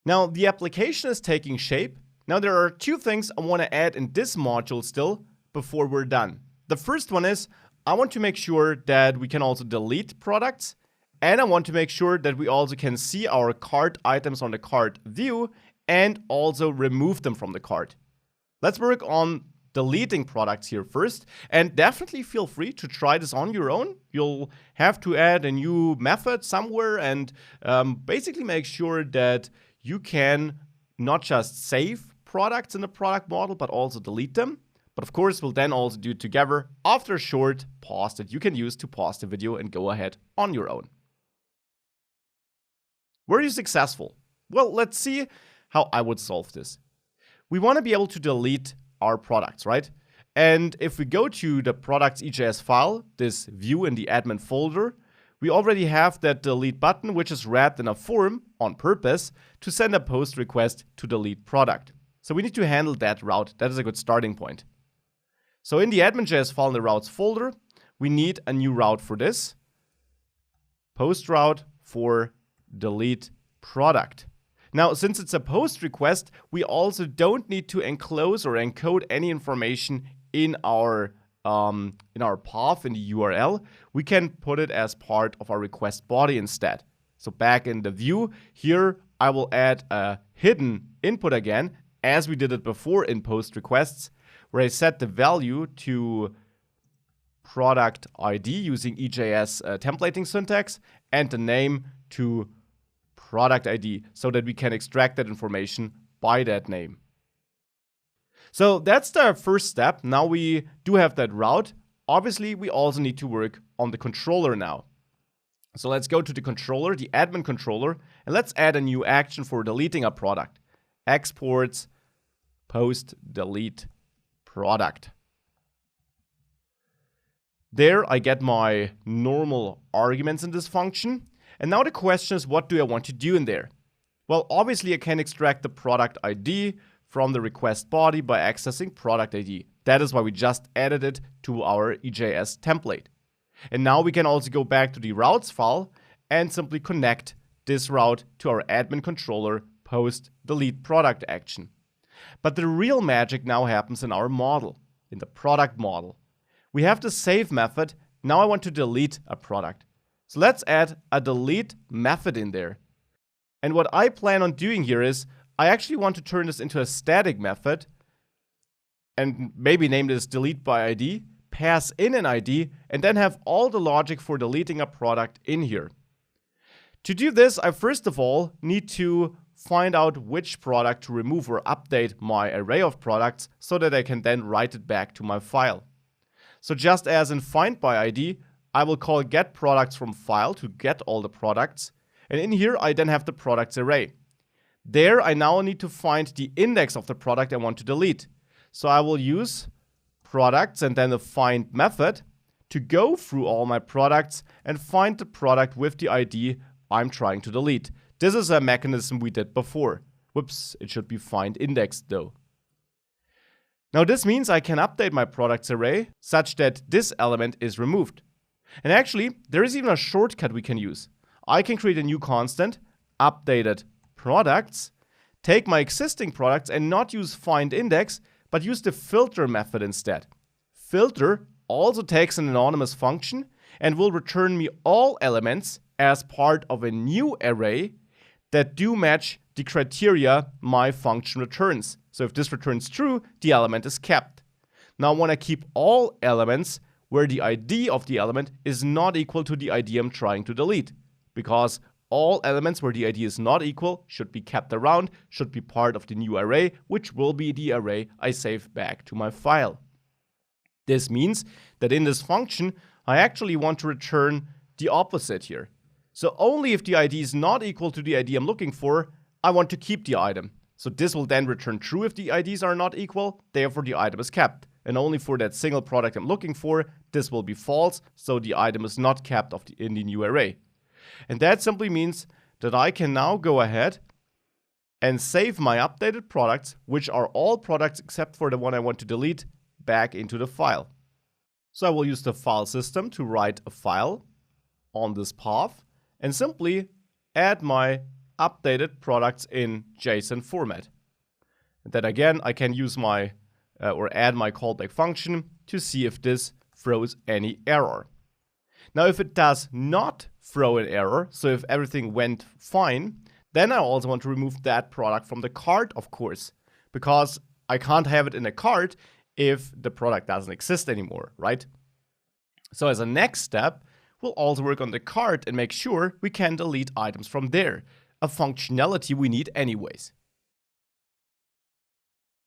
Now the application is taking shape. Now there are two things I want to add in this module still before we're done. The first one is I want to make sure that we can also delete products, and I want to make sure that we also can see our cart items on the cart view and also remove them from the cart. Let's work on deleting products here first, and definitely feel free to try this on your own. You'll have to add a new method somewhere and basically make sure that you can not just save products in the product model, but also delete them. But of course, we'll then also do it together after a short pause that you can use to pause the video and go ahead on your own. Were you successful? Well, let's see how I would solve this. We want to be able to delete our products, right? And if we go to the products.ejs file, this view in the admin folder, we already have that delete button, which is wrapped in a form on purpose to send a post request to delete product. So we need to handle that route. That is a good starting point. So in the admin.js file in the routes folder, we need a new route for this. Post route for delete product. Now, since it's a post request, we also don't need to enclose or encode any information in our path in the URL. We can put it as part of our request body instead. So back in the view, here I will add a hidden input again, as we did it before in post requests, where I set the value to product ID using EJS templating syntax and the name to product ID so that we can extract that information by that name. So that's the first step. Now we do have that route. Obviously, we also need to work on the controller now. So let's go to the controller, the admin controller, and let's add a new action for deleting a product. Exports post delete product. There I get my normal arguments in this function. And now the question is, what do I want to do in there? Well, obviously I can extract the product ID from the request body by accessing product ID. That is why we just added it to our EJS template. And now we can also go back to the routes file and simply connect this route to our admin controller post delete product action. But the real magic now happens in our model, in the product model. We have the save method. Now I want to delete a product. So let's add a delete method in there. And what I plan on doing here is I actually want to turn this into a static method and maybe name this delete by ID, pass in an ID, and then have all the logic for deleting a product in here. To do this, I first of all need to find out which product to remove or update my array of products so that I can then write it back to my file. So just as in find by ID, I will call get products from file to get all the products. And in here, I then have the products array. There, I now need to find the index of the product I want to delete. So I will use products and then the find method to go through all my products and find the product with the ID I'm trying to delete. This is a mechanism we did before. Whoops, it should be find indexed though. Now this means I can update my products array such that this element is removed. And actually, there is even a shortcut we can use. I can create a new constant, updated products, take my existing products and not use find index, but use the filter method instead. Filter also takes an anonymous function and will return me all elements as part of a new array that do match the criteria my function returns. So if this returns true, the element is kept. Now I want to keep all elements where the ID of the element is not equal to the ID I'm trying to delete, because all elements where the ID is not equal should be kept around, should be part of the new array, which will be the array I save back to my file. This means that in this function, I actually want to return the opposite here. So only if the ID is not equal to the ID I'm looking for, I want to keep the item. So this will then return true if the IDs are not equal, therefore the item is kept. And only for that single product I'm looking for, this will be false, so the item is not kept in the new array. And that simply means that I can now go ahead and save my updated products, which are all products except for the one I want to delete, back into the file. So I will use the file system to write a file on this path and simply add my updated products in JSON format. And then again, I can use my or add my callback function to see if this throws any error. Now, if it does not throw an error, so if everything went fine, then I also want to remove that product from the cart, of course, because I can't have it in a cart if the product doesn't exist anymore, right? So as a next step, we'll also work on the cart and make sure we can delete items from there, a functionality we need anyways.